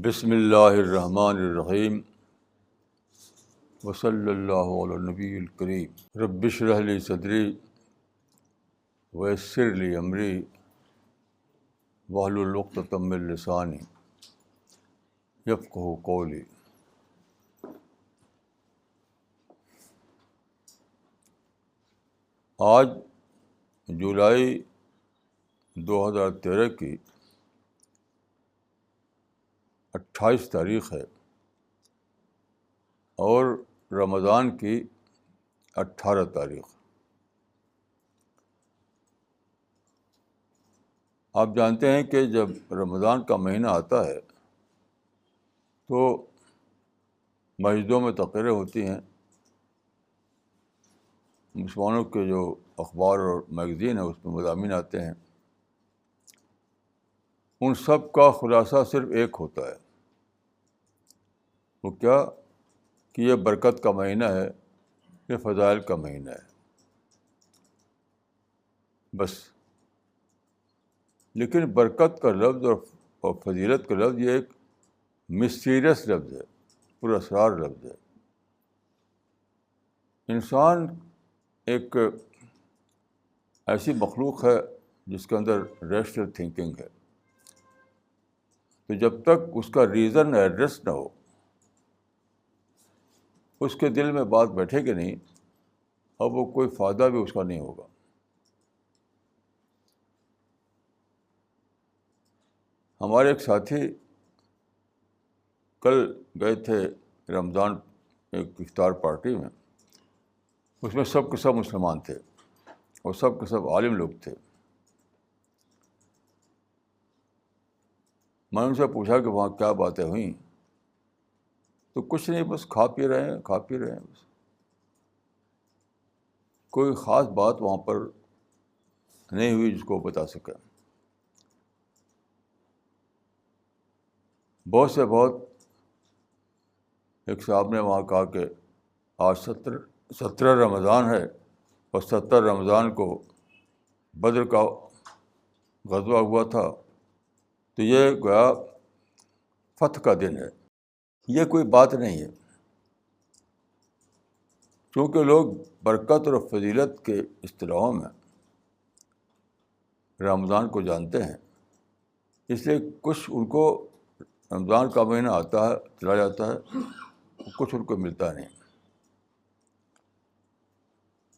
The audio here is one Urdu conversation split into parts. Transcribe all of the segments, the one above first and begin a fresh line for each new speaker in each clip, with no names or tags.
بسم اللہ الرحمن الرحیم وصلی اللہ علی النبی الکریم رب اشرح لی صدری ویسر لی امری واحلل عقدۃ من لسانی یفقہوا قولی۔ آج جولائی 2013 کی 28 تاریخ ہے اور رمضان کی 18 تاریخ۔ آپ جانتے ہیں کہ جب رمضان کا مہینہ آتا ہے تو مسجدوں میں تقریریں ہوتی ہیں، مسلمانوں کے جو اخبار اور میگزین ہیں اس میں مضامین آتے ہیں، ان سب کا خلاصہ صرف ایک ہوتا ہے، وہ کیا کہ یہ برکت کا مہینہ ہے، یہ فضائل کا مہینہ ہے، بس۔ لیکن برکت کا لفظ اور فضیلت کا لفظ یہ ایک مسٹیریس لفظ ہے، پر اسرار لفظ ہے۔ انسان ایک ایسی مخلوق ہے جس کے اندر ریشنل تھنکنگ ہے، تو جب تک اس کا ریزن ایڈریس نہ ہو، اس کے دل میں بات بیٹھے گی نہیں، اور وہ کوئی فائدہ بھی اس کا نہیں ہوگا۔ ہمارے ایک ساتھی کل گئے تھے رمضان ایک افطار پارٹی میں، اس میں سب کے سب مسلمان تھے اور سب کے سب عالم لوگ تھے۔ میں نے ان سے پوچھا کہ وہاں کیا باتیں ہوئیں، تو کچھ نہیں، بس کھا پی رہے ہیں بس۔ کوئی خاص بات وہاں پر نہیں ہوئی جس کو بتا سکے۔ بہت سے بہت ایک صاحب نے وہاں کہا کہ آج 17 رمضان ہے اور 17 رمضان کو بدر کا غزوہ ہوا تھا، تو یہ گویا فتح کا دن ہے۔ یہ کوئی بات نہیں ہے، کیونکہ لوگ برکت اور فضیلت کے اصطلاحوں میں رمضان کو جانتے ہیں، اس لیے کچھ ان کو رمضان کا مہینہ آتا ہے چلا جاتا ہے، کچھ ان کو ملتا نہیں۔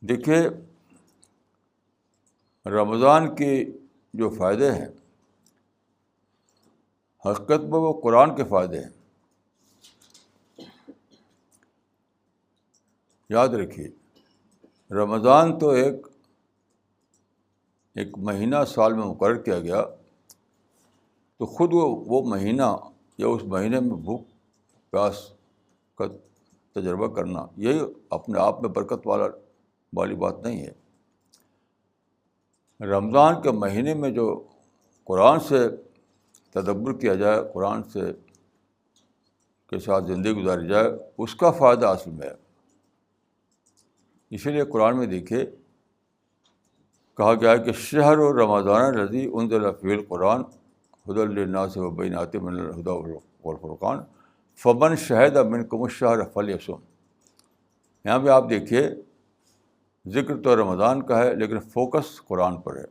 دیکھیے، رمضان کے جو فائدے ہیں حقیقت میں وہ قرآن کے فائدے ہیں۔ یاد رکھیے، رمضان تو ایک مہینہ سال میں مقرر کیا گیا، تو خود وہ مہینہ یا اس مہینے میں بھوک پیاس کا تجربہ کرنا، یہی اپنے آپ میں برکت والی بات نہیں ہے۔ رمضان کے مہینے میں جو قرآن سے تدبر کیا جائے، قرآن سے کے ساتھ زندگی گزاری جائے، اس کا فائدہ اصل میں ہے۔ اسی لیے قرآن میں دیکھیے کہا گیا ہے کہ شہر رمضان الذی انزل فیہ القرآن ھدی للناس وبینات من الھدی والفرقان فمن شہد منکم الشہر فلیصم۔ یہاں پہ آپ دیکھیے ذکر تو رمضان کا ہے، لیکن فوکس قرآن پر ہے۔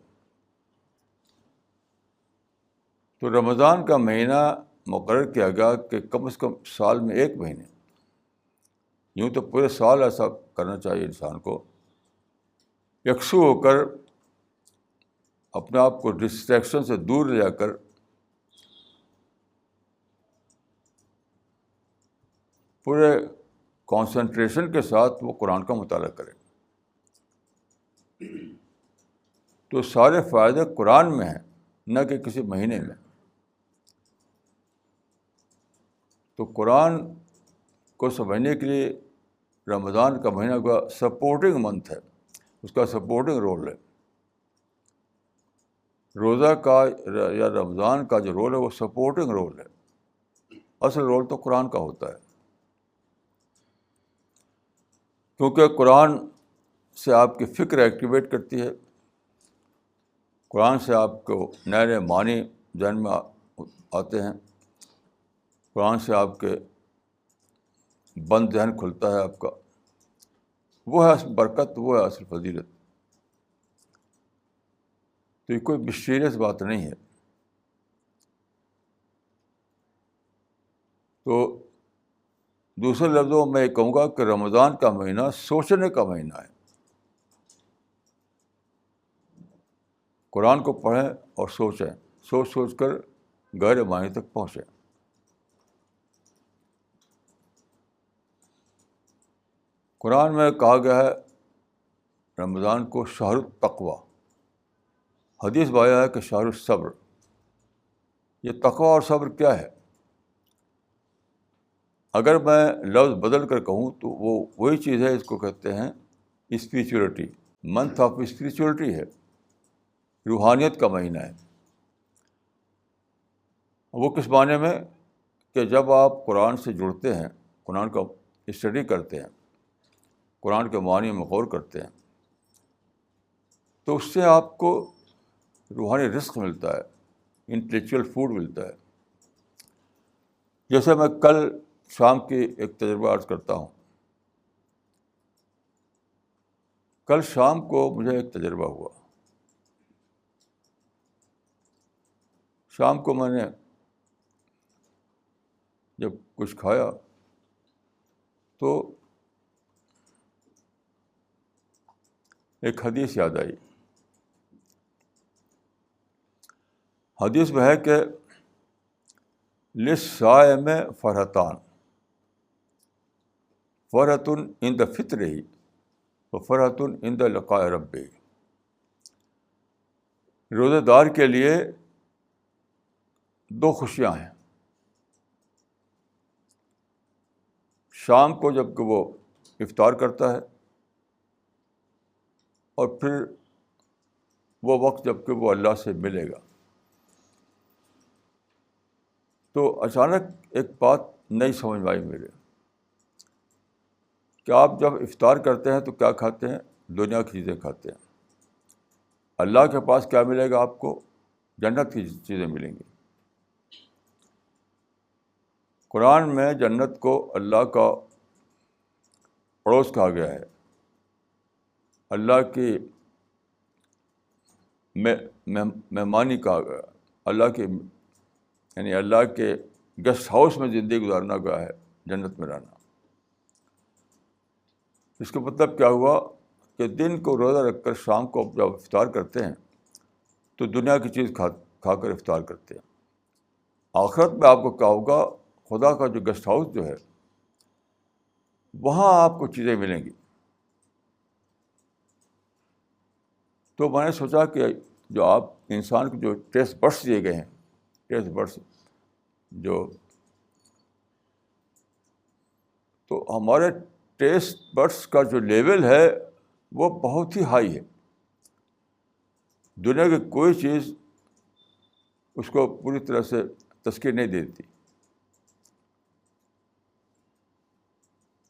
تو رمضان کا مہینہ مقرر کیا گیا کہ کم از کم سال میں ایک مہینے، یوں تو پورے سال ایسا کرنا چاہیے انسان کو، یکسو ہو کر اپنے آپ کو ڈسٹریکشن سے دور لے جا کر پورے کانسنٹریشن کے ساتھ وہ قرآن کا مطالعہ کرے۔ تو سارے فائدے قرآن میں ہیں، نہ کہ کسی مہینے میں۔ تو قرآن کو سمجھنے کے لیے رمضان کا مہینہ کا سپورٹنگ منتھ ہے، اس کا سپورٹنگ رول ہے۔ روزہ کا یا رمضان کا جو رول ہے وہ سپورٹنگ رول ہے، اصل رول تو قرآن کا ہوتا ہے، کیونکہ قرآن سے آپ کی فکر ایکٹیویٹ کرتی ہے، قرآن سے آپ کو نئے نئے معنی ذہن میں آتے ہیں، قرآن سے آپ کے بند ذہن کھلتا ہے آپ کا، وہ ہے اصل برکت، وہ ہے اصل فضیلت. تو یہ کوئی مسٹیریس بات نہیں ہے. تو دوسرے لفظوں میں یہ کہوں گا کہ رمضان کا مہینہ سوچنے کا مہینہ ہے. قرآن کو پڑھیں اور سوچیں، سوچ سوچ کر گہرے معنی تک پہنچیں. قرآن میں کہا گیا ہے رمضان کو شہر التقویٰ، حدیث میں آیا ہے کہ شہر الصبر. یہ تقویٰ اور صبر کیا ہے؟ اگر میں لفظ بدل کر کہوں تو وہ وہی چیز ہے، اس کو کہتے ہیں اسپریچولیٹی. منتھ آف اسپریچولیٹی ہے، روحانیت کا مہینہ ہے. وہ کس معنی میں کہ جب آپ قرآن سے جڑتے ہیں، قرآن کا اسٹڈی کرتے ہیں، قرآن کے معنی میں غور کرتے ہیں، تو اس سے آپ کو روحانی رزق ملتا ہے، انٹلیکچوئل فوڈ ملتا ہے. جیسے میں کل شام کی ایک تجربہ عرض کرتا ہوں. کل شام کو مجھے ایک تجربہ ہوا. شام کو میں نے جب کچھ کھایا تو ایک حدیث یاد آئی. حدیث میں ہے کہ للصائم فرحتان، فرحۃ عند فطرہ و فرحۃ عند لقاء ربہ. روزہ دار کے لیے دو خوشیاں ہیں. شام کو جب کہ وہ افطار کرتا ہے، اور پھر وہ وقت جب کہ وہ اللہ سے ملے گا. تو اچانک ایک بات نئی سمجھ میں آئی میرے کہ آپ جب افطار کرتے ہیں تو کیا کھاتے ہیں؟ دنیا کی چیزیں کھاتے ہیں. اللہ کے پاس کیا ملے گا آپ کو؟ جنت کی چیزیں ملیں گی. قرآن میں جنت کو اللہ کا پڑوس کہا گیا ہے، اللہ کی مہمانی کہا گیا، اللہ کے یعنی اللہ کے گیسٹ ہاؤس میں زندگی گزارنا گیا ہے، جنت میں رہنا. اس کا مطلب کیا ہوا کہ دن کو روزہ رکھ کر شام کو جب افطار کرتے ہیں تو دنیا کی چیز کھا کر افطار کرتے ہیں. آخرت میں آپ کو کیا ہوگا؟ خدا کا جو گیسٹ ہاؤس جو ہے وہاں آپ کو چیزیں ملیں گی. تو میں نے سوچا کہ جو آپ انسان کو جو ٹیسٹ بڈس دیے گئے ہیں، ٹیسٹ بڈس جو، تو ہمارے ٹیسٹ بڈس کا جو لیول ہے وہ بہت ہی ہائی ہے. دنیا کی کوئی چیز اس کو پوری طرح سے تسکین نہیں دیتی.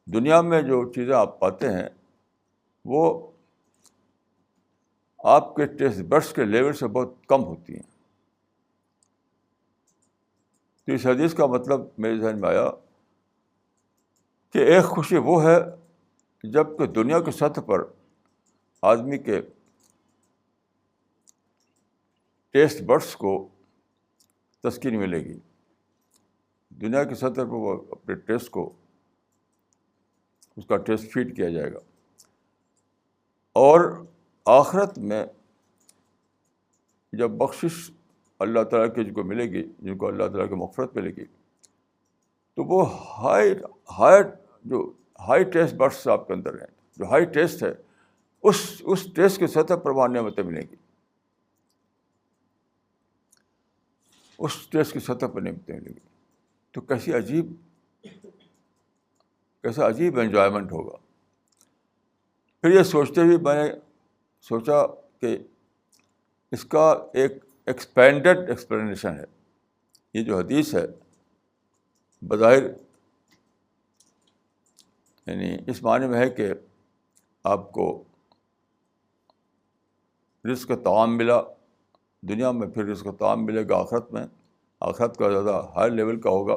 دنیا میں جو چیزیں آپ پاتے ہیں وہ آپ کے ٹیسٹ بڈس کے لیول سے بہت کم ہوتی ہیں. تو اس حدیث کا مطلب میرے ذہن میں آیا کہ ایک خوشی وہ ہے جب کہ دنیا کی سطح پر آدمی کے ٹیسٹ بڈس کو تسکین ملے گی. دنیا کی سطح پر وہ اپنے ٹیسٹ کو، اس کا ٹیسٹ فیڈ کیا جائے گا. اور آخرت میں جب بخشش اللہ تعالیٰ کی جن کو ملے گی، جن کو اللہ تعالیٰ کی مغفرت ملے گی، تو وہ ہائی ٹیسٹ بڈس آپ کے اندر ہیں، جو ہائی ٹیسٹ ہے اس ٹیسٹ کی سطح پر وہاں نعمتیں ملیں گی. اس ٹیسٹ کی سطح پر نعمتیں ملیں گی. تو کیسا عجیب انجوائمنٹ ہوگا. پھر یہ سوچتے ہوئے میں نے سوچا کہ اس کا ایک ایکسپینڈڈ ایکسپلینیشن ہے. یہ جو حدیث ہے بظاہر یعنی اس معنی میں ہے کہ آپ کو رزق کا طعام ملا دنیا میں، پھر رزق کا طعام ملے گا آخرت میں. آخرت کا زیادہ ہائی لیول کا ہوگا.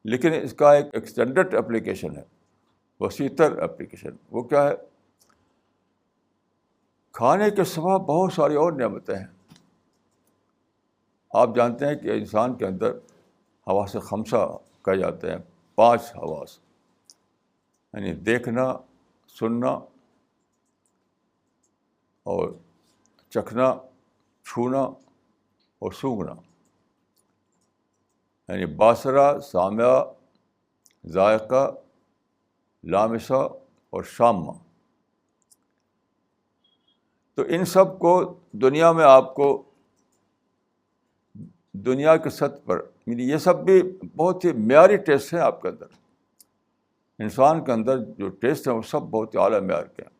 لیکن اس کا ایک ایکسٹینڈڈ اپلیکیشن ہے، وسیع تر اپلیکیشن. وہ کیا ہے؟ کھانے کے سوا بہت ساری اور نعمتیں ہیں. آپ جانتے ہیں کہ انسان کے اندر حواس خمسہ کہے جاتے ہیں، 5 حواس، یعنی دیکھنا، سننا اور چکھنا، چھونا اور سونگھنا، یعنی باصرہ، سامعہ، ذائقہ، لامسہ اور شامہ. تو ان سب کو دنیا میں آپ کو دنیا کی سطح پر، یعنی یہ سب بھی بہت ہی معیاری ٹیسٹ ہیں آپ کے اندر. انسان کے اندر جو ٹیسٹ ہیں وہ سب بہت ہی اعلیٰ معیار کے ہیں.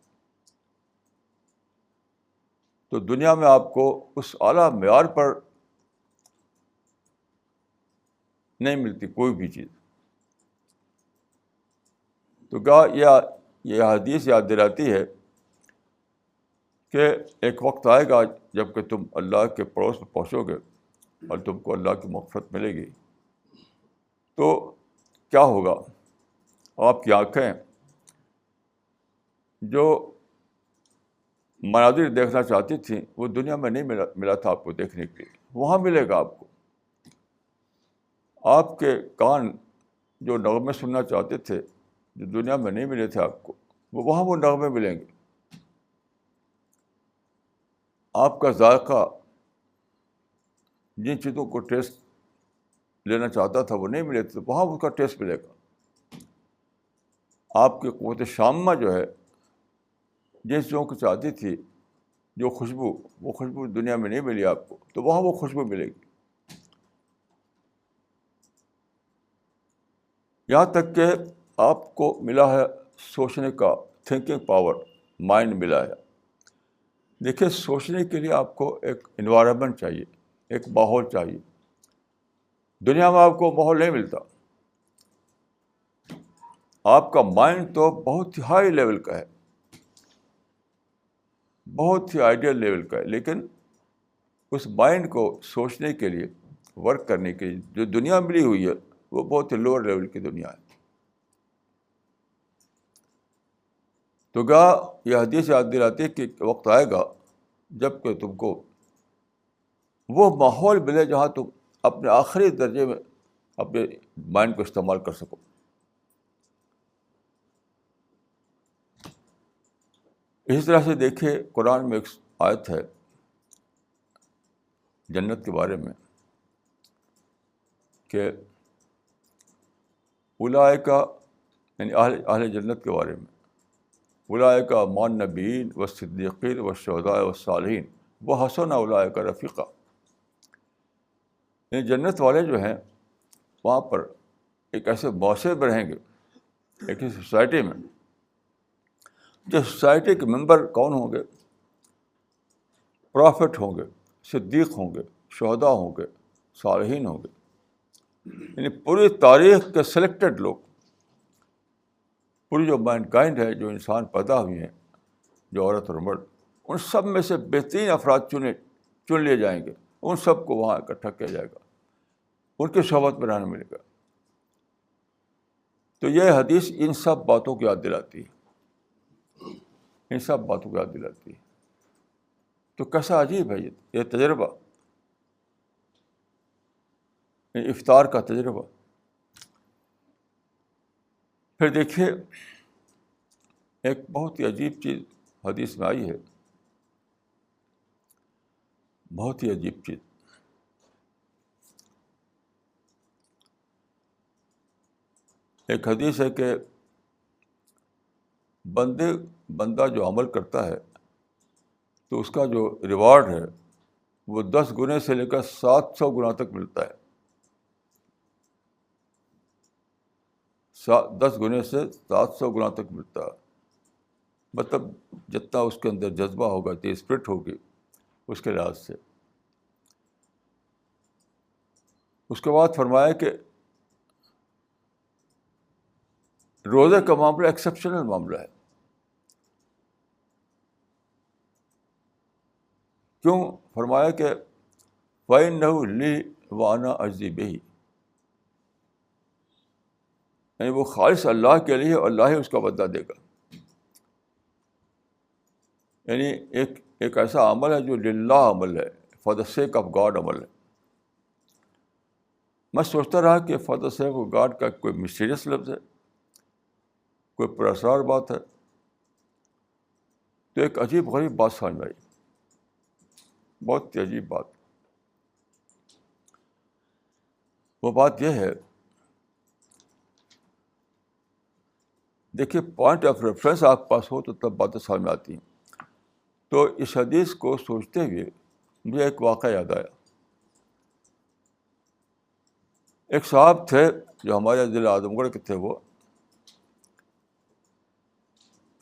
تو دنیا میں آپ کو اس اعلیٰ معیار پر نہیں ملتی کوئی بھی چیز. تو کیا یہ حدیث یاد دلاتی ہے کہ ایک وقت آئے گا جب کہ تم اللہ کے پڑوس میں پہنچو گے اور تم کو اللہ کی مغفرت ملے گی. تو کیا ہوگا؟ آپ کی آنکھیں جو مناظر دیکھنا چاہتی تھیں وہ دنیا میں نہیں ملا تھا آپ کو دیکھنے کے لیے، وہاں ملے گا آپ کو. آپ کے کان جو نغمے سننا چاہتے تھے جو دنیا میں نہیں ملے تھے آپ کو، وہاں وہ نغمے ملیں گے. آپ کا ذائقہ جن چیزوں کو ٹیسٹ لینا چاہتا تھا وہ نہیں ملے تھے، وہاں اس کا ٹیسٹ ملے گا. آپ کی قوت شامہ جو ہے جن چیزوں کو چاہتی تھی، جو خوشبو، وہ خوشبو دنیا میں نہیں ملی آپ کو، تو وہاں وہ خوشبو ملے گی. یہاں تک کہ آپ کو ملا ہے سوچنے کا، تھنکنگ پاور، مائنڈ ملا ہے. دیکھیے، سوچنے کے لیے آپ کو ایک انوائرمنٹ چاہیے، ایک ماحول چاہیے. دنیا میں آپ کو ماحول نہیں ملتا. آپ کا مائنڈ تو بہت ہی ہائی لیول کا ہے، بہت ہی آئیڈیل لیول کا ہے، لیکن اس مائنڈ کو سوچنے کے لیے، ورک کرنے کے لیے جو دنیا ملی ہوئی ہے وہ بہت ہی لوور لیول کی دنیا ہے. تو یہ حدیث یاد دلاتی ہے کہ وقت آئے گا جب کہ تم کو وہ ماحول ملے جہاں تم اپنے آخری درجے میں اپنے مائنڈ کو استعمال کر سکو. اسی طرح سے دیکھیے، قرآن میں ایک آیت ہے جنت کے بارے میں کہ اولئک، یعنی اہل جنت کے بارے میں، اولئک مع النبیین والصدیقین والشہداء والصالحین وحسن اولئک رفیقا. یعنی جنت والے جو ہیں وہاں پر ایک ایسے معاشرے میں رہیں گے، ایک ایسی سوسائٹی میں. جو سوسائٹی کے ممبر کون ہوں گے؟ پرافٹ ہوں گے، صدیق ہوں گے، شہداء ہوں گے، صالحین ہوں گے. یعنی پوری تاریخ کے سلیکٹڈ لوگ، پوری جو مین کائنڈ ہے، جو انسان پیدا ہوئے ہیں، جو عورت اور مرد، ان سب میں سے بہترین افراد چن لیے جائیں گے. ان سب کو وہاں اکٹھا کیا جائے گا، ان کی صحبت میں رہنا ملے گا. تو یہ حدیث ان سب باتوں کو یاد دلاتی ہے، ان سب باتوں کو یاد دلاتی ہے. تو کیسا عجیب ہے یہ تجربہ، یہ افطار کا تجربہ. پھر دیکھیے، ایک بہت ہی عجیب چیز حدیث میں آئی ہے، بہت ہی عجیب چیز. ایک حدیث ہے کہ بندہ جو عمل کرتا ہے تو اس کا جو ریوارڈ ہے وہ 10 گنے سے لے کر 700 گنا تک ملتا ہے. 10 گنے سے 700 گنا تک ملتا ہے. مطلب جتنا اس کے اندر جذبہ ہوگا، جتنی اسپرٹ ہوگی، اس کے لحاظ سے. اس کے بعد فرمایا کہ روزے کا معاملہ ایکسیپشنل معاملہ ہے. کیوں؟ فرمایا کہ فَإِنَّهُ لِي وَأَنَا أَجْزِي بِهِ. یعنی وہ خالص اللہ کے لیے، اللہ ہی اس کا بدلہ دے گا. یعنی ایک ایسا عمل ہے جو للہ عمل ہے، for the sake of God عمل ہے. میں سوچتا رہا کہ for the sake of God کا کوئی مسٹیریس لفظ ہے، کوئی پراسرار بات ہے. تو ایک عجیب غریب بات سمجھ میں آئی، بہت ہی عجیب بات. وہ بات یہ ہے، دیکھیے پوائنٹ آف ریفرنس آپ کے پاس ہو تو تب باتیں سمجھ میں آتی ہیں. تو اس حدیث کو سوچتے ہوئے مجھے ایک واقعہ یاد آیا. ایک صاحب تھے جو ہمارے ضلع اعظم گڑھ کے تھے، وہ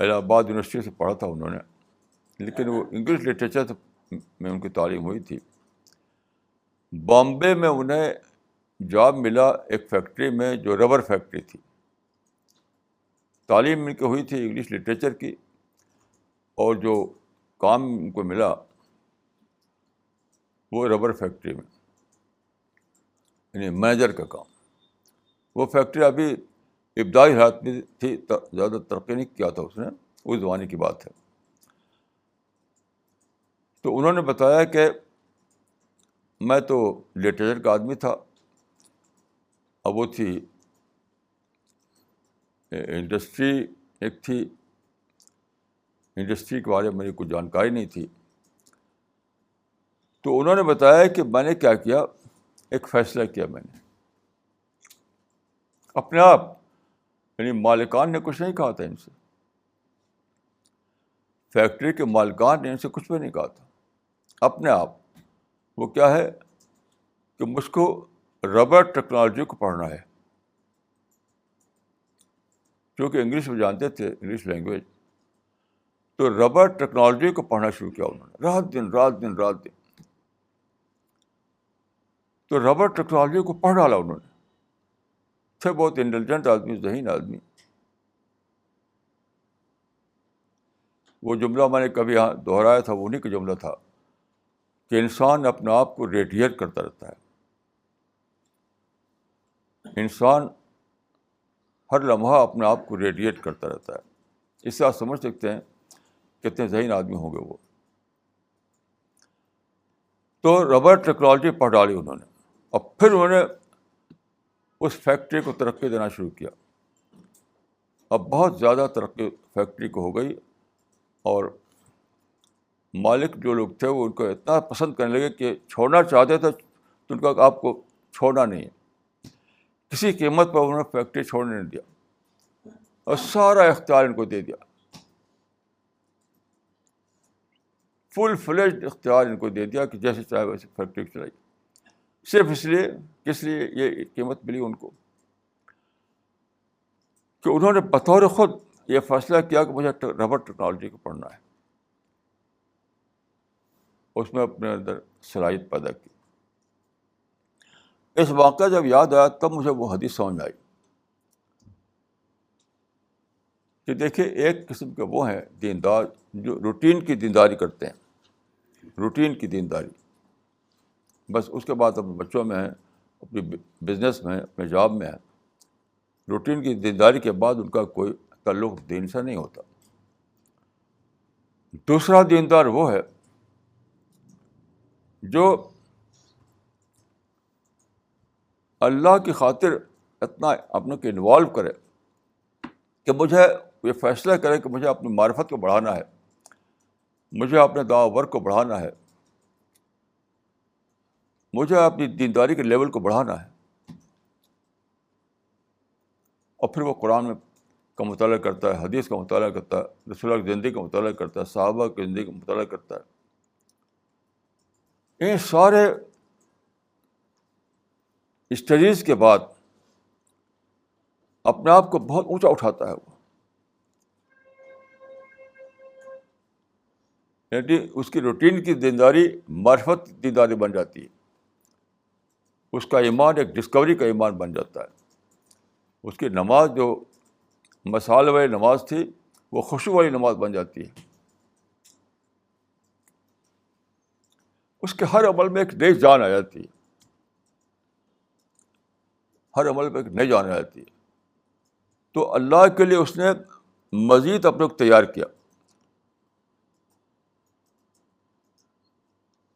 الہ آباد یونیورسٹی سے پڑھا تھا انہوں نے، لیکن وہ انگلش لٹریچر میں ان کی تعلیم ہوئی تھی. بامبے میں انہیں جاب ملا ایک فیکٹری میں جو ربر فیکٹری تھی. تعلیم ان کی ہوئی تھی انگلش لٹریچر کی، اور جو کام ان کو ملا وہ ربر فیکٹری میں، یعنی مینیجر کا کام. وہ فیکٹری ابھی ابتدائی حالت میں تھی، زیادہ ترقی نہیں کیا تھا اس نے، اس زمانے کی بات ہے. تو انہوں نے بتایا کہ میں تو لٹریچر کا آدمی تھا، اب وہ تھی انڈسٹری، ایک تھی انڈسٹری کے بارے میں میری کوئی جانکاری نہیں تھی. تو انہوں نے بتایا کہ میں نے کیا کیا، ایک فیصلہ کیا میں نے اپنے آپ، یعنی مالکان نے کچھ نہیں کہا تھا ان سے، فیکٹری کے مالکان نے ان سے کچھ بھی نہیں کہا تھا. اپنے آپ وہ کیا ہے کہ مجھ کو ربر ٹیکنالوجی کو پڑھنا ہے، کیونکہ انگلش میں جانتے تھے، انگلش لینگویج. تو ربر ٹیکنالوجی کو پڑھنا شروع کیا انہوں نے، رات دن. تو ربر ٹیکنالوجی کو پڑھ ڈالا انہوں نے. تھے بہت انٹیلیجنٹ آدمی، ذہین آدمی. وہ جملہ میں نے کبھی یہاں دہرایا تھا، وہ انہیں کا جملہ تھا کہ انسان اپنے آپ کو ریڈیٹ کرتا رہتا ہے. انسان ہر لمحہ اپنے آپ کو ریڈیٹ کرتا رہتا ہے. اس سے آپ سمجھ سکتے ہیں کتنے ذہین آدمی ہوں گے وہ. تو ربر ٹیکنالوجی پڑھ ڈالی انہوں نے، اور پھر انہوں نے اس فیکٹری کو ترقی دینا شروع کیا. اب بہت زیادہ ترقی فیکٹری کو ہو گئی، اور مالک جو لوگ تھے وہ ان کو اتنا پسند کرنے لگے کہ چھوڑنا چاہتے تھے تو ان کا آپ کو چھوڑنا نہیں ہے. کسی قیمت پر انہوں نے فیکٹری چھوڑنے نہیں دیا، اور سارا اختیار ان کو دے دیا، فل فلیجڈ اختیار ان کو دے دیا کہ جیسے چاہے ویسے فیکٹری چلائی. صرف اس لیے، کس لیے یہ قیمت ملی ان کو، کہ انہوں نے بطور خود یہ فیصلہ کیا کہ مجھے ربر ٹیکنالوجی کو پڑھنا ہے. اس میں اپنے اندر صلاحیت پیدا کی. اس واقعہ جب یاد آیا تب مجھے وہ حدیث سمجھ میں آئی کہ دیکھیے ایک قسم کے وہ ہیں دیندار جو روٹین کی دینداری کرتے ہیں، روٹین کی دینداری. بس اس کے بعد اپنے بچوں میں ہیں، اپنی بزنس میں ہیں، اپنے جاب میں ہیں. روٹین کی دینداری کے بعد ان کا کوئی تعلق دین سے نہیں ہوتا. دوسرا دیندار وہ ہے جو اللہ کی خاطر اتنا اپنے کو انوالو کرے کہ مجھے یہ فیصلہ کرے کہ مجھے اپنی معرفت کو بڑھانا ہے، مجھے اپنے دعوی ورک کو بڑھانا ہے، مجھے اپنی دینداری کے لیول کو بڑھانا ہے. اور پھر وہ قرآن کا مطالعہ کرتا ہے، حدیث کا مطالعہ کرتا ہے، رسول اللہ کی زندگی کا مطالعہ کرتا ہے، صحابہ کی زندگی کا مطالعہ کرتا ہے. ان سارے اسٹڈیز کے بعد اپنے آپ کو بہت اونچا اٹھاتا ہے وہ. یعنی اس کی روٹین کی دینداری معرفت دینداری بن جاتی ہے. اس کا ایمان ایک ڈسکوری کا ایمان بن جاتا ہے. اس کی نماز جو مسال والی نماز تھی وہ خشوع والی نماز بن جاتی ہے. اس کے ہر عمل میں ایک نئی جان آ جاتی ہے، ہر عمل میں ایک نئی جان آ جاتی ہے. تو اللہ کے لیے اس نے مزید اپنے کو تیار کیا.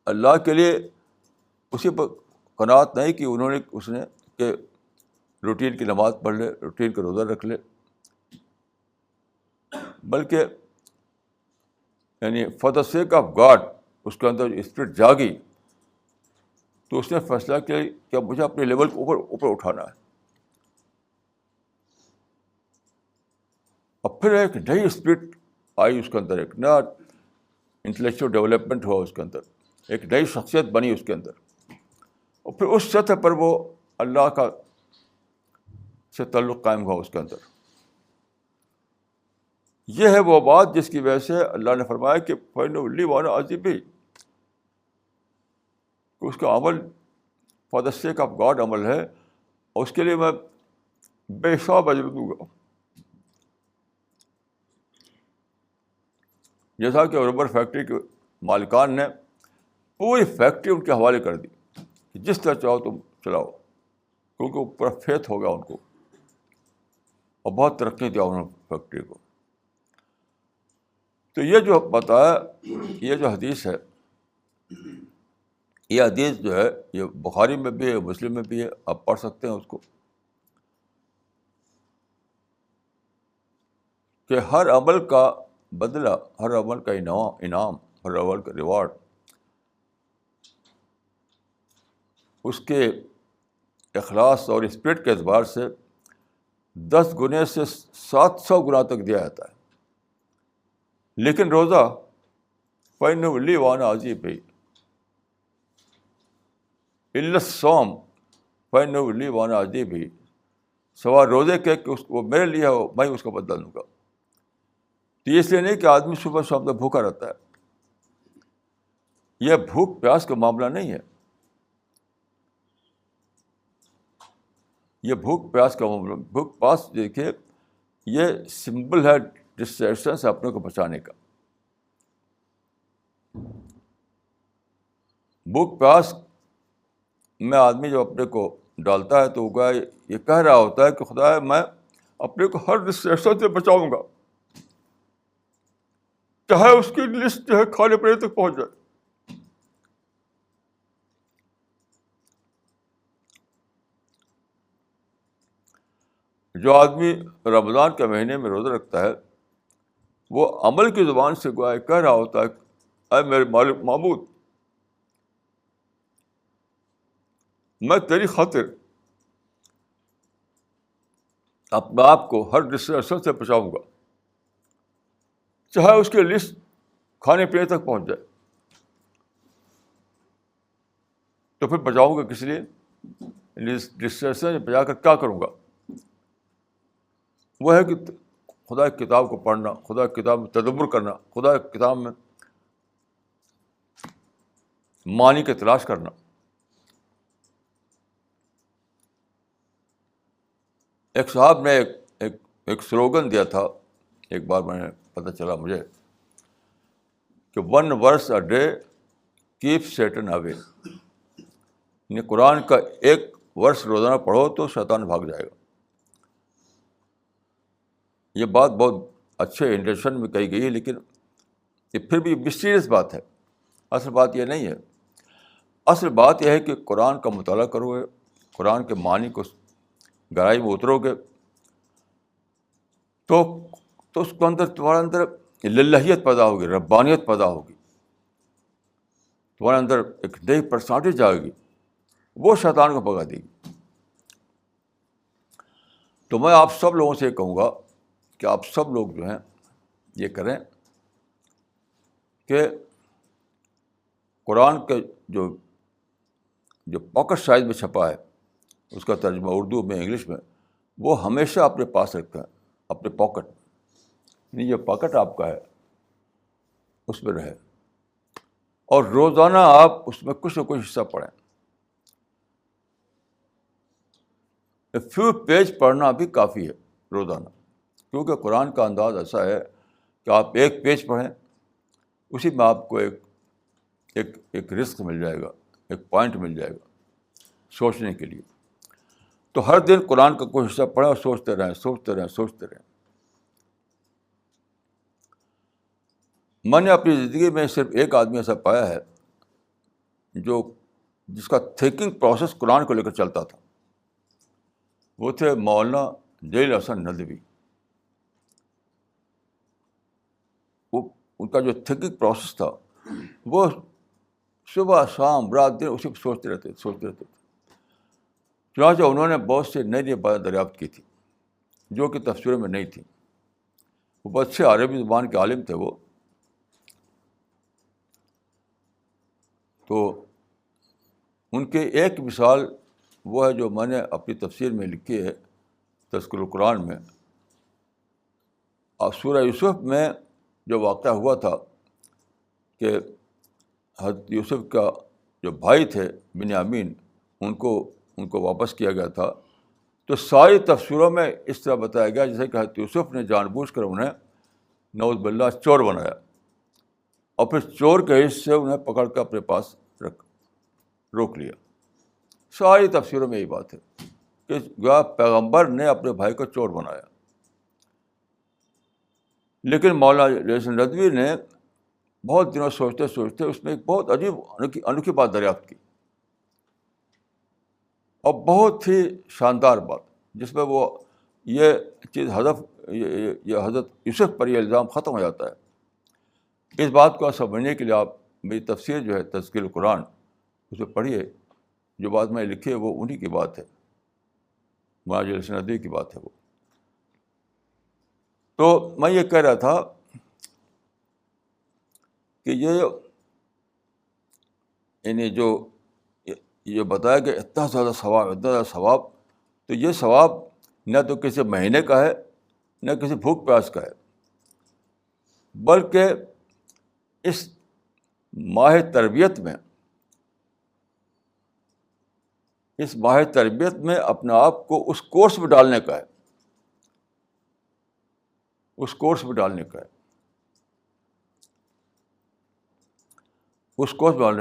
اللہ کے لیے اسی پر قناعت نہیں کہ اس نے کہ روٹین کی نماز پڑھ لے, روٹین کا روزہ رکھ لے, بلکہ یعنی for the sake of God اس کے اندر اسپرٹ جاگی تو اس نے فیصلہ کیا کہ مجھے اپنے لیول کو اوپر اٹھانا ہے. اور پھر ایک نئی اسپرٹ آئی اس کے اندر, ایک نیا انٹلیکچوئل ڈیولپمنٹ ہوا اس کے اندر, ایک نئی شخصیت بنی اس کے اندر, اور پھر اس سطح پر وہ اللہ کا سے تعلق قائم ہوا اس کے اندر. یہ ہے وہ بات جس کی وجہ سے اللہ نے فرمایا کہ فَإِنَّهُ لِي وَأَنَا أَجْزِي بِهِ, کہ اس کا عمل for the sake of God عمل ہے, اور اس کے لیے میں بے حساب اجر دوں گا. جیسا کہ ربر فیکٹری کے مالکان نے پوری فیکٹری ان کے حوالے کر دی کہ جس طرح چاہو تم چلاؤ, کیونکہ وہ پورا فیتھ ہو گیا ان کو, اور بہت ترقی دیا انہوں نے فیکٹری کو. تو یہ جو بتایا, یہ جو حدیث ہے, یہ حدیث جو ہے یہ بخاری میں بھی ہے, مسلم میں بھی ہے, آپ پڑھ سکتے ہیں اس کو, کہ ہر عمل کا بدلہ, ہر عمل کا انعام, ہر عمل کا ریوارڈ اس کے اخلاص اور اسپرٹ کے اعتبار سے 10 گنے سے 700 گنا تک دیا جاتا ہے. لیکن روزہ فَإِنَّهُ لِي وَأَنَا أَجْزِي بِهِ إِلَّا الصَّوْمَ فَإِنَّهُ لِي وَأَنَا أَجْزِي بِهِ, سوائے روزے کے کہ وہ میرے لیے ہو, میں اس کا بدلہ لوں گا. تو یہ اس لیے نہیں کہ آدمی صبح شام تک بھوکا رہتا ہے, یہ بھوک پیاس کا معاملہ نہیں ہے, یہ بھوک پیاس کا معاملہ. بھوک پیاس دیکھیے یہ سمبل ہے ڈسٹریکشن سے اپنے کو بچانے کا. بھوک پیاس میں آدمی جو اپنے کو ڈالتا ہے تو وہ یہ کہہ رہا ہوتا ہے کہ خدا میں اپنے کو ہر ڈسٹریکشن سے بچاؤں گا, چاہے اس کی لسٹ جو ہے کھانے پینے تک پہنچ جائے. جو آدمی رمضان کے مہینے میں روزہ رکھتا ہے وہ عمل کی زبان سے گویا کہہ رہا ہوتا ہے, اے میرے مالک معبود, میں تیری خاطر اپنے آپ کو ہر ڈسٹریکشن سے بچاؤں گا, چاہے اس کی لسٹ کھانے پینے تک پہنچ جائے. تو پھر بچاؤں گا کس لیے؟ ڈسٹریکشن سے بچا کر کیا کروں گا؟ وہ ہے کہ خدا کی کتاب کو پڑھنا, خدا کی کتاب میں تدبر کرنا, خدا کی کتاب میں معنی کی تلاش کرنا. ایک صاحب نے ایک سلوگن دیا تھا, ایک بار میں نے پتہ چلا مجھے کہ 1 verse a day keeps Satan away. یعنی قرآن کا ایک ورس روزانہ پڑھو تو شیطان بھاگ جائے گا. یہ بات بہت اچھے انٹینشن میں کہی گئی ہے, لیکن یہ پھر بھی مسٹیریس بات ہے. اصل بات یہ نہیں ہے. اصل بات یہ ہے کہ قرآن کا مطالعہ کرو گے, قرآن کے معنی کو گہرائی میں اترو گے تو اس کے اندر تمہارے اندر للہیت پیدا ہوگی, ربانیت پیدا ہوگی, تمہارے اندر ایک نئی پرسنالٹی جائے گی, وہ شیطان کو بھگا دے گی. تو میں آپ سب لوگوں سے یہ کہوں گا کہ آپ سب لوگ جو ہیں یہ کریں کہ قرآن کے جو پاکٹ سائز میں چھپا ہے, اس کا ترجمہ اردو میں, انگلش میں, وہ ہمیشہ اپنے پاس رکھیں, اپنے پاکٹ. یعنی جو پاکٹ آپ کا ہے اس میں رہے, اور روزانہ آپ اس میں کچھ نہ کچھ حصہ پڑھیں. فیو پیج پڑھنا بھی کافی ہے روزانہ, کیونکہ قرآن کا انداز ایسا ہے کہ آپ ایک پیج پڑھیں, اسی میں آپ کو ایک رزق مل جائے گا, ایک پوائنٹ مل جائے گا سوچنے کے لیے. تو ہر دن قرآن کا کوئی حصہ پڑھیں اور سوچتے رہیں. میں نے اپنی زندگی میں صرف ایک آدمی ایسا پایا ہے جس کا تھنکنگ پروسیس قرآن کو لے کر چلتا تھا. وہ تھے مولانا جلیل احسن ندوی. ان کا جو تھنکنگ پروسیس تھا وہ صبح شام رات دن اسی پہ سوچتے رہتے تھے. چنانچہ انہوں نے بہت سے نئی نئی باتیں دریافت کی تھی جو کہ تفسیروں میں نہیں تھیں. وہ بہت اچھے عربی زبان کے عالم تھے وہ. تو ان کے ایک مثال وہ ہے جو میں نے اپنی تفسیر میں لکھی ہے تذکرۃ القرآن میں. اور سورہ یوسف میں جو واقعہ ہوا تھا کہ حضرت یوسف کا جو بھائی تھے بنیامین ان کو واپس کیا گیا تھا. تو ساری تفسیروں میں اس طرح بتایا گیا جیسے کہ حضرت یوسف نے جان بوجھ کر انہیں نعوذ باللہ چور بنایا اور پھر چور کے حص سے انہیں پکڑ کر اپنے پاس روک لیا. ساری تفسیروں میں یہی بات ہے کہ گویا پیغمبر نے اپنے بھائی کو چور بنایا. لیکن مولانا جلیل ندوی نے بہت دنوں سوچتے اس میں ایک بہت عجیب انوکھی بات دریافت کی اور بہت ہی شاندار بات جس میں وہ یہ چیز یہ حضرت یوسف پر یہ الزام ختم ہو جاتا ہے. اس بات کو سمجھنے کے لیے آپ میری تفسیر جو ہے تذکرۃ القرآن اسے پڑھیے. جو بات میں لکھی ہے وہ انہی کی بات ہے, مولانا جلیل ندوی کی بات ہے وہ. تو میں یہ کہہ رہا تھا کہ یہ بتایا کہ اتنا زیادہ ثواب, تو یہ ثواب نہ تو کسی مہینے کا ہے نہ کسی بھوک پیاس کا ہے, بلکہ اس ماہ تربیت میں اپنے آپ کو اس کورس میں ڈالنے کا ہے,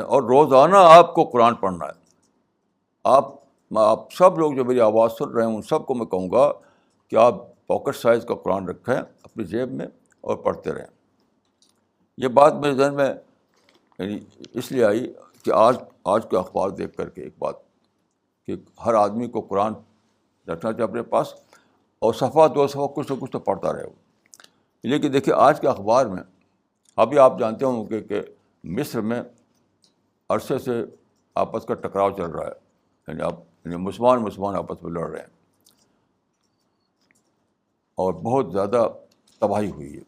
اور روزانہ آپ کو قرآن پڑھنا ہے. آپ سب لوگ جو میری آواز سن رہے ہیں ان سب کو میں کہوں گا کہ آپ پاکٹ سائز کا قرآن رکھیں اپنی جیب میں اور پڑھتے رہیں. یہ بات میرے ذہن میں اس لیے آئی کہ آج کے اخبار دیکھ کر کے ایک بات کہ ہر آدمی کو قرآن رکھنا چاہیے اپنے پاس اور صفحہ دو صفحہ کچھ نہ کچھ تو پڑھتا رہے وہ. لیکن دیکھیے آج کے اخبار میں ابھی آپ جانتے ہوں کہ مصر میں عرصے سے آپس کا ٹکراؤ چل رہا ہے, یعنی مسلمان آپس میں لڑ رہے ہیں اور بہت زیادہ تباہی ہوئی ہے.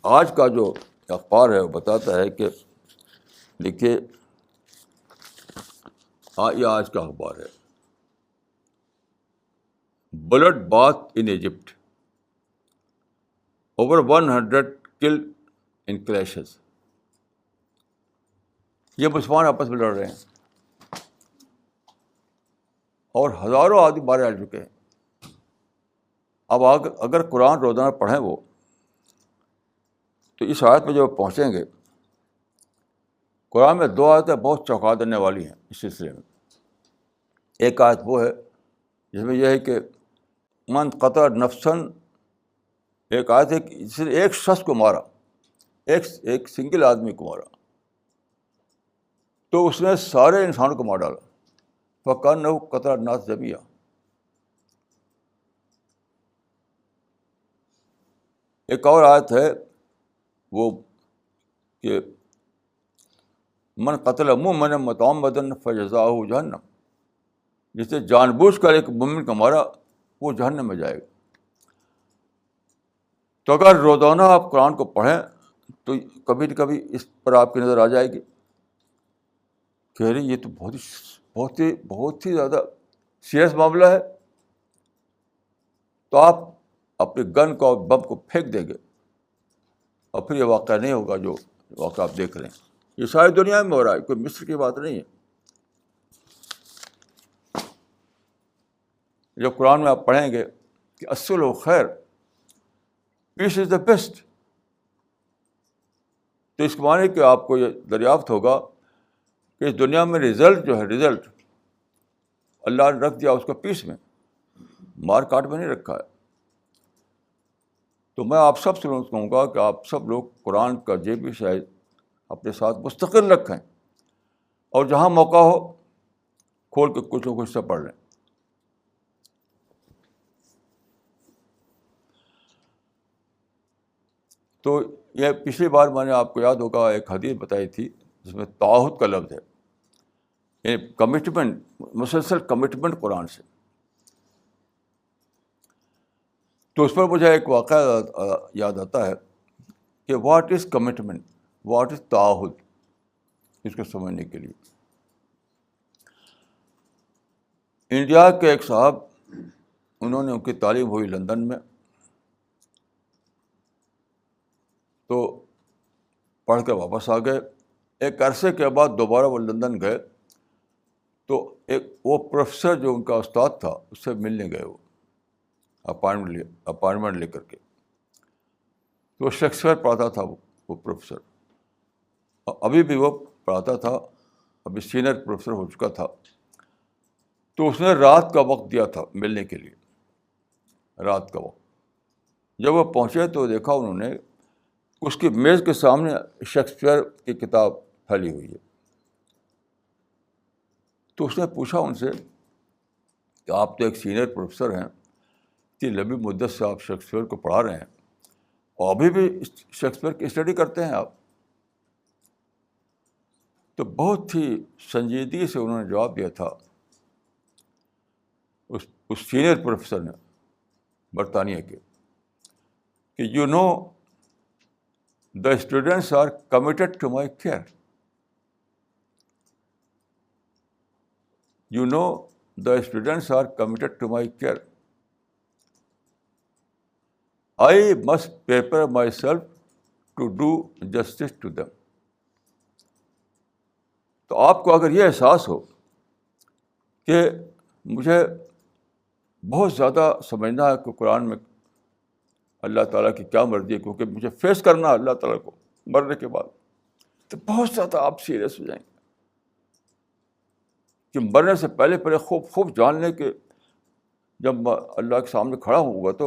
آج کا جو اخبار ہے وہ بتاتا ہے کہ دیکھیے یہ آج کا اخبار ہے, blood bath in Egypt, over 100 killed in clashes. یہ مسلمان آپس میں لڑ رہے ہیں اور ہزاروں آدمی مارے جا چکے ہیں. اب اگر قرآن روزانہ پڑھیں وہ تو اس آیت میں جب پہنچیں گے, قرآن میں 2 آیتیں بہت چونکا دینے والی ہیں اس سلسلے میں. ایک آیت وہ ہے جس میں یہ ہے کہ من قتل نفسن, ایک آیت ہے کہ جس نے ایک شخص کو مارا, ایک سنگل آدمی کو مارا تو اس نے سارے انسانوں کو مار ڈالا. فَكَأَنَّهُ قَتَلَ النَّاسَ جَمِيعًا. ایک اور آیت ہے وہ کہ من قتل مؤمنا متعمدا فجزاؤہ جہنم, جس نے جان بوجھ کر ایک مومن کو مارا وہ جہنم میں جائے گا. تو اگر روزانہ آپ قرآن کو پڑھیں تو کبھی نہ کبھی اس پر آپ کی نظر آ جائے گی کہ ارے یہ تو بہت ہی زیادہ سیریس معاملہ ہے. تو آپ اپنے گن کو اور بم کو پھینک دیں گے اور پھر یہ واقعہ نہیں ہوگا جو واقعہ آپ دیکھ رہے ہیں. یہ ساری دنیا میں ہو رہا ہے, کوئی مصر کی بات نہیں ہے. جب قرآن میں آپ پڑھیں گے کہ الصلح خیر, پیس از دا بیسٹ, تو اس کے معنی کہ آپ کو یہ دریافت ہوگا کہ اس دنیا میں رزلٹ جو ہے اللہ نے رکھ دیا اس کو پیس میں, مار کاٹ میں نہیں رکھا ہے. تو میں آپ سب سے کہوں گا کہ آپ سب لوگ قرآن کا جو بھی شاید اپنے ساتھ مستقل رکھیں, اور جہاں موقع ہو کھول کے کچھ نہ کچھ سے پڑھ لیں. تو یہ پچھلی بار میں نے آپ کو یاد ہوگا ایک حدیث بتائی تھی جس میں تعہد کا لفظ ہے, یعنی کمٹمنٹ, مسلسل کمٹمنٹ قرآن سے. تو اس پر مجھے ایک واقعہ یاد آتا ہے کہ what is commitment, what is تعہد, اس کو سمجھنے کے لیے. انڈیا کے ایک صاحب, انہوں نے, ان کی تعلیم ہوئی لندن میں, تو پڑھ کے واپس آ گئے. ایک عرصے کے بعد دوبارہ وہ لندن گئے, تو وہ پروفیسر جو ان کا استاد تھا اس سے ملنے گئے, وہ اپائنٹمنٹ لے کر کے. تو وہ شیکسپیئر پڑھاتا تھا وہ پروفیسر, ابھی بھی وہ پڑھاتا تھا, ابھی سینئر پروفیسر ہو چکا تھا. تو اس نے رات کا وقت دیا تھا ملنے کے لیے, رات کا وقت. جب وہ پہنچے تو دیکھا انہوں نے اس کی میز کے سامنے شیکسپیئر کی کتاب پھیلی ہوئی ہے. تو اس نے پوچھا ان سے کہ آپ تو ایک سینئر پروفیسر ہیں, اتنی لمبی مدت سے آپ شیکسپیئر کو پڑھا رہے ہیں, اور ابھی بھی شیکسپیئر کی اسٹڈی کرتے ہیں آپ؟ تو بہت ہی سنجیدگی سے انہوں نے جواب دیا تھا, اس سینئر پروفیسر نے برطانیہ کے, کہ you know the students are committed to my care. You know, the students are committed to my care. I must prepare myself to do justice to them. تو آپ کو اگر یہ احساس ہو کہ مجھے بہت زیادہ سمجھنا ہے کہ قرآن میں اللہ تعالیٰ کی کیا مرضی ہے, کیونکہ مجھے فیس کرنا ہے اللہ تعالیٰ کو مرنے کے بعد, تو بہت زیادہ آپ سیریس ہو جائیں گے کہ مرنے سے پہلے خوب جان لیں کہ جب میں اللہ کے سامنے کھڑا ہوں گا تو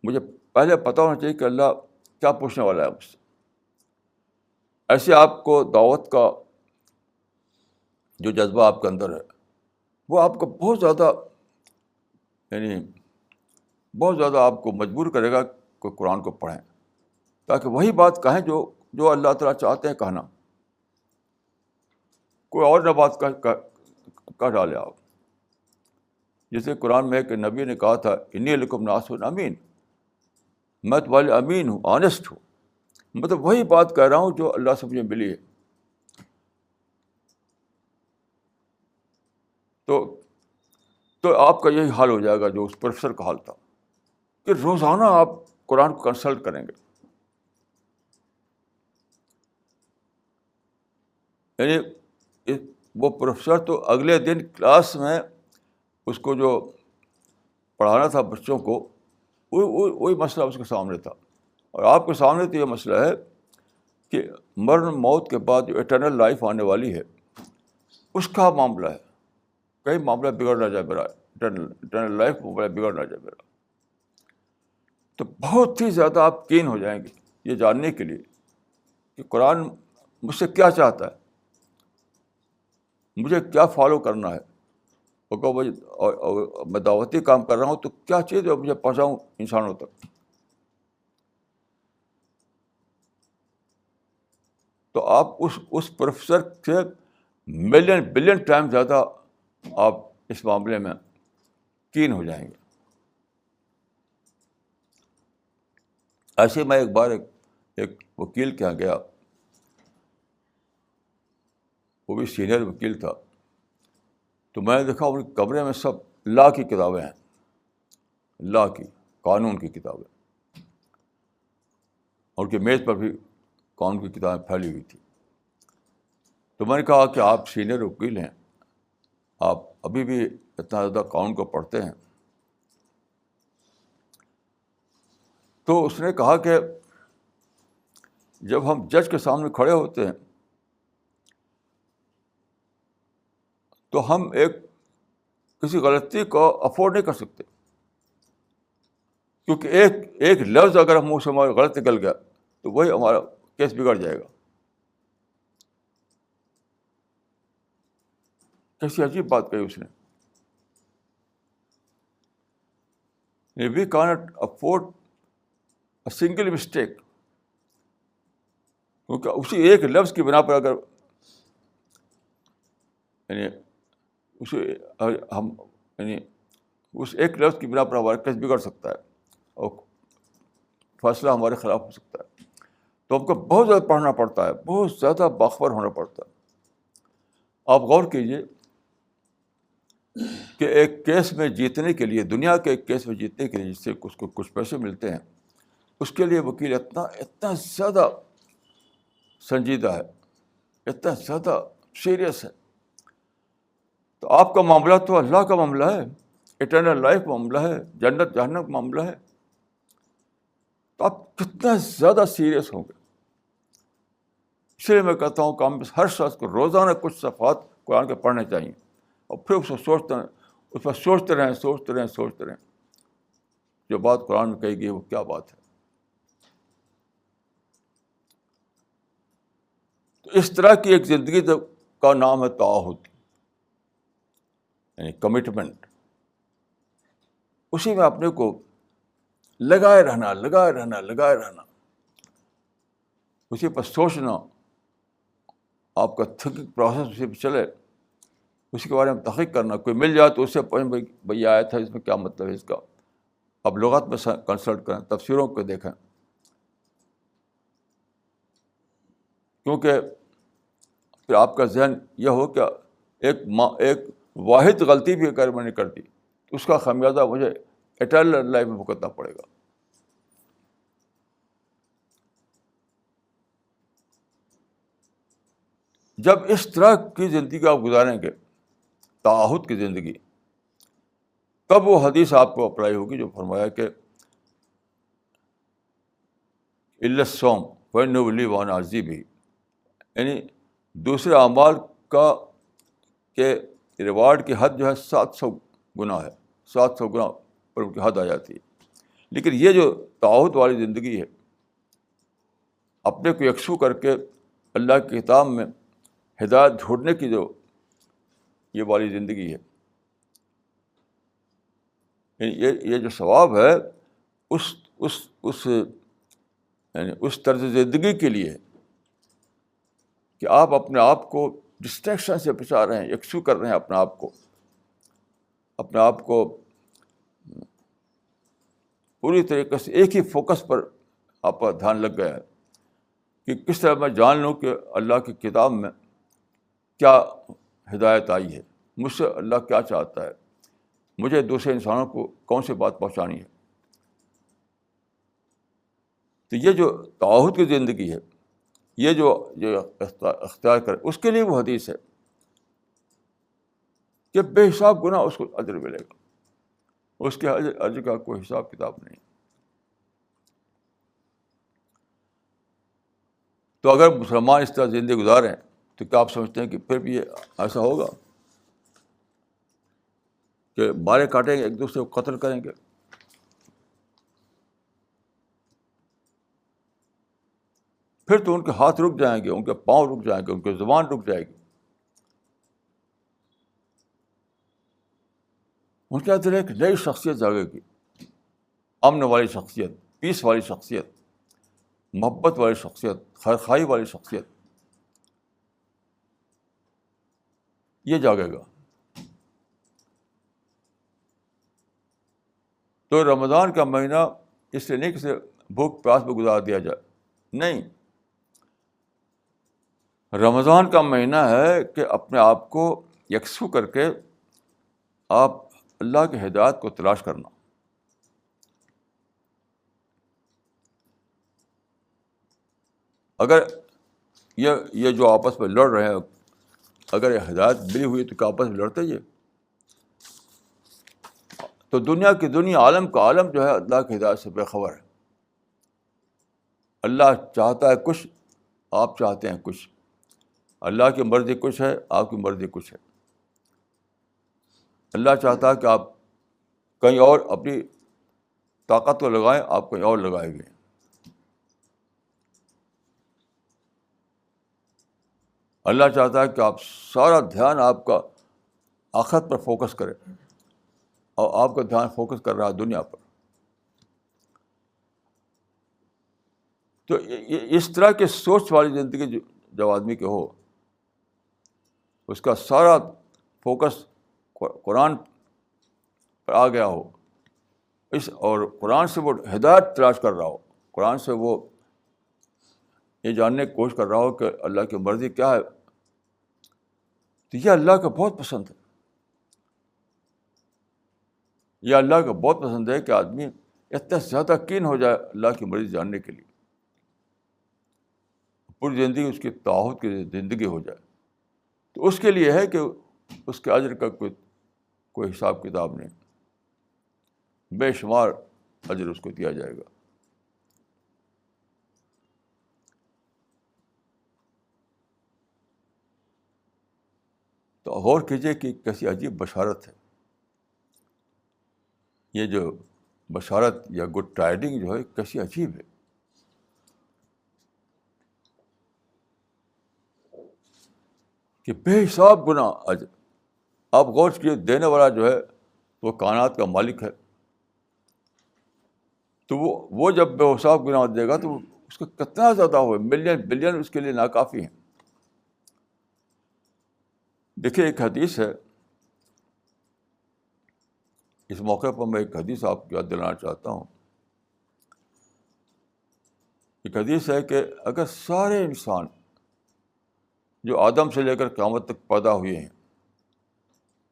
مجھے پہلے پتہ ہونا چاہیے کہ اللہ کیا پوچھنے والا ہے مجھ سے. ایسے آپ کو دعوت کا جو جذبہ آپ کے اندر ہے وہ آپ کو بہت زیادہ, یعنی بہت زیادہ آپ کو مجبور کرے گا کہ قرآن کو پڑھیں, تاکہ وہی بات کہیں جو اللہ تعالیٰ چاہتے ہیں کہنا, کوئی اور نہ بات کہہ ڈالے آپ. جیسے قرآن میں ایک نبی نے کہا تھا, انی لکم ناصح امین, میں تمہارے امین ہوں, آنیسٹ ہوں, مطلب وہی بات کہہ رہا ہوں جو اللہ سے مجھے ملی ہے. تو آپ کا یہی حال ہو جائے گا جو اس پروفیسر کا حال تھا, کہ روزانہ آپ قرآن کو کنسلٹ کریں گے. یعنی وہ پروفیسر تو اگلے دن کلاس میں اس کو جو پڑھانا تھا بچوں کو, وہی مسئلہ اس کے سامنے تھا. اور آپ کے سامنے تو یہ مسئلہ ہے کہ مرن موت کے بعد جو اٹرنل لائف آنے والی ہے اس کا معاملہ ہے. کہیں معاملہ بگڑ نہ جائے میرا, اٹرنل لائف معاملہ بگڑ نہ جائے میرا. تو بہت ہی زیادہ آپ کین ہو جائیں گے یہ جاننے کے لیے کہ قرآن مجھ سے کیا چاہتا ہے, مجھے کیا فالو کرنا ہے. میں دعوتی کام کر رہا ہوں تو کیا چیز ہے مجھے پہنچاؤں انسانوں تک. تو آپ اس پروفیسر سے ملین بلین ٹائم زیادہ آپ اس معاملے میں کین ہو جائیں گے. ایسے میں ایک بار ایک وکیل کے یہاں گیا, وہ بھی سینئر وکیل تھا. تو میں نے دیکھا ان کے کمرے میں سب لا کی کتابیں ہیں, لا کی, قانون کی کتابیں, اور ان کی میز پر بھی قانون کی کتابیں پھیلی ہوئی تھی. تو میں نے کہا کہ آپ سینئر وکیل ہیں, آپ ابھی بھی اتنا زیادہ قانون کو پڑھتے ہیں. تو اس نے کہا کہ جب ہم جج کے سامنے کھڑے ہوتے ہیں تو ہم کسی غلطی کو افورڈ نہیں کر سکتے. کیونکہ ایک لفظ اگر ہم منہ سے ہمارا غلط نکل گیا تو وہی ہمارا کیس بگڑ جائے گا. کیسی عجیب بات کہی اس نے. We can't afford a single mistake. کیونکہ اسی ایک لفظ کی بنا پر اگر یعنی ہم اس ایک لفظ کی بنا پر ہمارا کیس بگڑ سکتا ہے اور فیصلہ ہمارے خلاف ہو سکتا ہے. تو ہم کو بہت زیادہ پڑھنا پڑتا ہے, بہت زیادہ باخبر ہونا پڑتا ہے. آپ غور کیجیے کہ ایک کیس میں جیتنے کے لیے, دنیا کے ایک کیس میں جیتنے کے لیے جس سے اس کو کچھ پیسے ملتے ہیں, اس کے لیے وکیل اتنا زیادہ سنجیدہ ہے, اتنا زیادہ سیریس ہے. تو آپ کا معاملہ تو اللہ کا معاملہ ہے, اٹرنل لائف معاملہ ہے, جنت جہنم کا معاملہ ہے. تو آپ کتنا زیادہ سیریس ہوں گے. اس لیے میں کہتا ہوں کہ ہم ہر شخص کو روزانہ کچھ صفحات قرآن کے پڑھنے چاہیے, اور پھر اس پر سوچتے رہیں جو بات قرآن میں کہی گئی وہ کیا بات ہے. تو اس طرح کی ایک زندگی کا نام ہے تعہد, یعنی کمٹمنٹ. اسی میں اپنے کو لگائے رہنا, اسی پر سوچنا, آپ کا تھنکنگ پروسیس اسی پہ چلے, اسی کے بارے میں تحقیق کرنا. کوئی مل جائے تو اس سے پوچھیں بھائی آیا تھا, اس میں کیا مطلب ہے اس کا. اب لغات میں کنسلٹ کریں, تفسیروں کو دیکھیں, کیونکہ پھر آپ کا ذہن یہ ہو کہ ایک واحد غلطی بھی اگر میں نے کر دی تو اس کا خمیازہ مجھے اٹرنل لائف میں بھگتنا پڑے گا. جب اس طرح کی زندگی آپ گزاریں گے, تعہد کی زندگی, تب وہ حدیث آپ کو اپلائی ہوگی جو فرمایا کہ الا الصوم فإنه لي وأنا أجزي به, یعنی دوسرے اعمال کے ریوارڈ کی حد جو ہے 700 گنا ہے, 700 گنا پر ان کی حد آ جاتی ہے. لیکن یہ جو تعہد والی زندگی ہے, اپنے کو یکسو کر کے اللہ کی کتاب میں ہدایت ڈھونڈنے کی جو یہ والی زندگی ہے, یہ جو ثواب ہے اس طرز زندگی کے لیے کہ آپ اپنے آپ کو ڈسٹریکشن سے بچا رہے ہیں, یکسو کر رہے ہیں اپنے آپ کو پوری طریقے سے ایک ہی فوکس پر آپ کا دھیان لگ گیا ہے کہ کس طرح میں جان لوں کہ اللہ کی کتاب میں کیا ہدایت آئی ہے, مجھ سے اللہ کیا چاہتا ہے, مجھے دوسرے انسانوں کو کون سی بات پہنچانی ہے. تو یہ جو تعہد کی زندگی ہے, یہ جو اختیار کرے, اس کے لیے وہ حدیث ہے کہ بے حساب گناہ اس کو اجر ملے گا, اس کے اجر کا کوئی حساب کتاب نہیں. تو اگر مسلمان اس طرح زندگی گزاریں تو کیا آپ سمجھتے ہیں کہ پھر بھی یہ ایسا ہوگا کہ مارے کاٹیں گے, ایک دوسرے کو قتل کریں گے؟ پھر تو ان کے ہاتھ رک جائیں گے, ان کے پاؤں رک جائیں گے, ان کی زبان رک جائے گی. ان کے اندر ایک نئی شخصیت جاگے گی, امن والی شخصیت, پیس والی شخصیت, محبت والی شخصیت, خیرخواہی والی شخصیت, یہ جاگے گا. تو رمضان کا مہینہ اس لیے نہیں کہ بھوک پیاس میں گزار دیا جائے, نہیں. رمضان کا مہینہ ہے کہ اپنے آپ کو یکسو کر کے آپ اللہ کی ہدایت کو تلاش کرنا. اگر یہ جو آپس میں لڑ رہے ہیں, اگر یہ ہدایت ملی ہوئی تو کیا آپس میں لڑتے یہ؟ تو دنیا کی دنیا, عالم کا عالم جو ہے اللہ کی ہدایت سے بے خبر ہے. اللہ چاہتا ہے کچھ, آپ چاہتے ہیں کچھ. اللہ کی مرضی کچھ ہے, آپ کی مرضی کچھ ہے. اللہ چاہتا ہے کہ آپ کہیں اور اپنی طاقت کو لگائیں، آپ کہیں اور لگائے گئے. اللہ چاہتا ہے کہ آپ سارا دھیان آپ کا آخرت پر فوکس کریں، اور آپ کا دھیان فوکس کر رہا ہے دنیا پر. تو اس طرح کی سوچ والی زندگی جب آدمی کے ہو، اس کا سارا فوکس قرآن پر آ گیا ہو، اور قرآن سے وہ ہدایت تلاش کر رہا ہو، قرآن سے وہ یہ جاننے کی کوشش کر رہا ہو کہ اللہ کی مرضی کیا ہے، تو یہ اللہ کو بہت پسند ہے. یہ اللہ کو بہت پسند ہے کہ آدمی اتنا زیادہ کین ہو جائے اللہ کی مرضی جاننے کے لیے، پوری زندگی اس کی تعہد کی زندگی ہو جائے. تو اس کے لیے ہے کہ اس کے اجر کا کوئی حساب کتاب نہیں، بے شمار اجر اس کو دیا جائے گا. تو غور کیجیے کہ کیسی عجیب بشارت ہے یہ جو بشارت یا گڈ ٹائڈنگ جو ہے، کیسی عجیب ہے کہ بے حساب گناہ اجر. آپ غور کیجیے، دینے والا جو ہے وہ کائنات کا مالک ہے، تو وہ جب بے حساب گناہ دے گا تو اس کا کتنا زیادہ ہو، ملین بلین اس کے لیے ناکافی ہیں. دیکھیے ایک حدیث ہے، اس موقع پر میں ایک حدیث آپ کو یاد دلانا چاہتا ہوں. ایک حدیث ہے کہ اگر سارے انسان جو آدم سے لے کر قیامت تک پیدا ہوئے ہیں،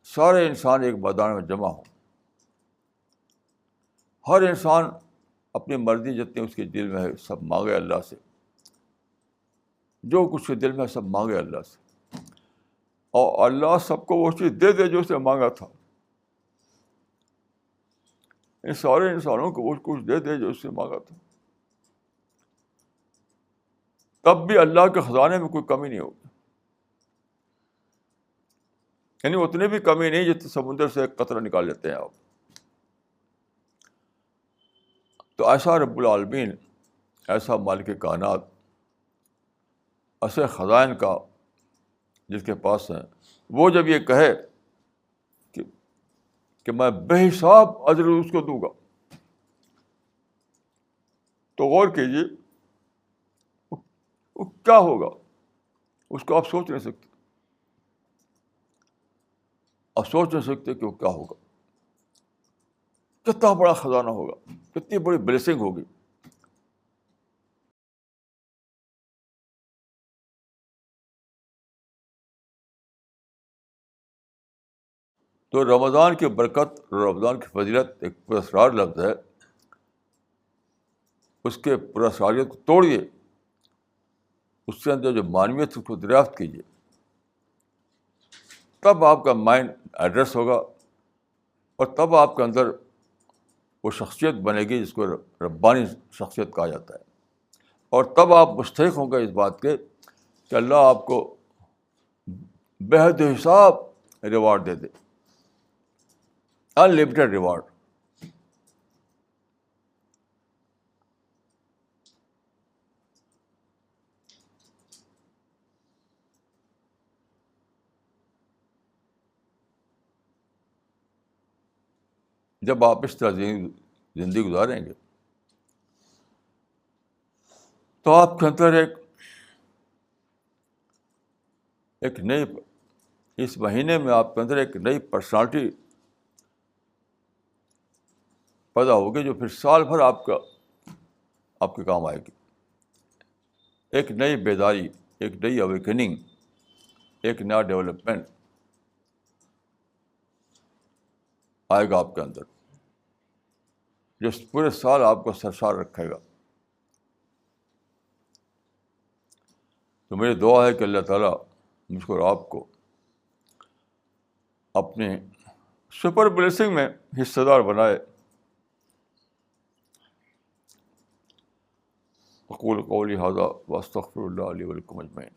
سارے انسان ایک میدان میں جمع ہوں، ہر انسان اپنی مرضی جتنی اس کے دل میں ہے سب مانگے اللہ سے، جو کچھ کے دل میں ہے سب مانگے اللہ سے، اور اللہ سب کو وہ چیز دے دے جو اس نے مانگا تھا. ان سارے انسانوں کو وہ کچھ دے دے جو اس نے مانگا تھا، تب بھی اللہ کے خزانے میں کوئی کمی نہیں ہوگی. یعنی اتنی بھی کمی نہیں جتنے سمندر سے ایک قطرہ نکال لیتے ہیں آپ. تو ایسا رب العالمین، ایسا مالک کائنات، ایسے خزائن کا جس کے پاس ہیں، وہ جب یہ کہے کہ میں بے حساب اجر اس کو دوں گا، تو غور کیجیے وہ کیا ہوگا. اس کو آپ سوچ نہیں سکتے، آپ سوچ نہیں سکتے کہ وہ کیا ہوگا، کتنا بڑا خزانہ ہوگا، کتنی بڑی بلیسنگ ہوگی. تو رمضان کی برکت، رمضان کی فضیلت ایک پراسرار لفظ ہے، اس کے پراسراریت کو توڑیے، اس کے اندر جو معنویت اس کو دریافت کیجیے، تب آپ کا مائنڈ ایڈریس ہوگا، اور تب آپ کے اندر وہ شخصیت بنے گی جس کو ربانی شخصیت کہا جاتا ہے. اور تب آپ مستحق ہوں گے اس بات کے کہ اللہ آپ کو بے حد حساب ریوارڈ دے دے، ان لمیٹڈ ریوارڈ. جب آپ اس طرح زندگی گزاریں گے تو آپ کے اندر ایک نئی، اس مہینے میں آپ کے اندر ایک نئی پرسنالٹی پیدا ہوگی جو پھر سال بھر آپ کے کام آئے گی. ایک نئی بیداری، ایک نئی اویکننگ، ایک نیا ڈیولپمنٹ آئے گا آپ کے اندر، جو پورے سال آپ کو سرشار رکھے گا. تو میری دعا ہے کہ اللہ تعالیٰ مجھ کو اور آپ کو اپنے سپر بلیسنگ میں حصہ دار بنائے. اقول قولی ھذا واستغفر اللہ لی ولکم اجمعین.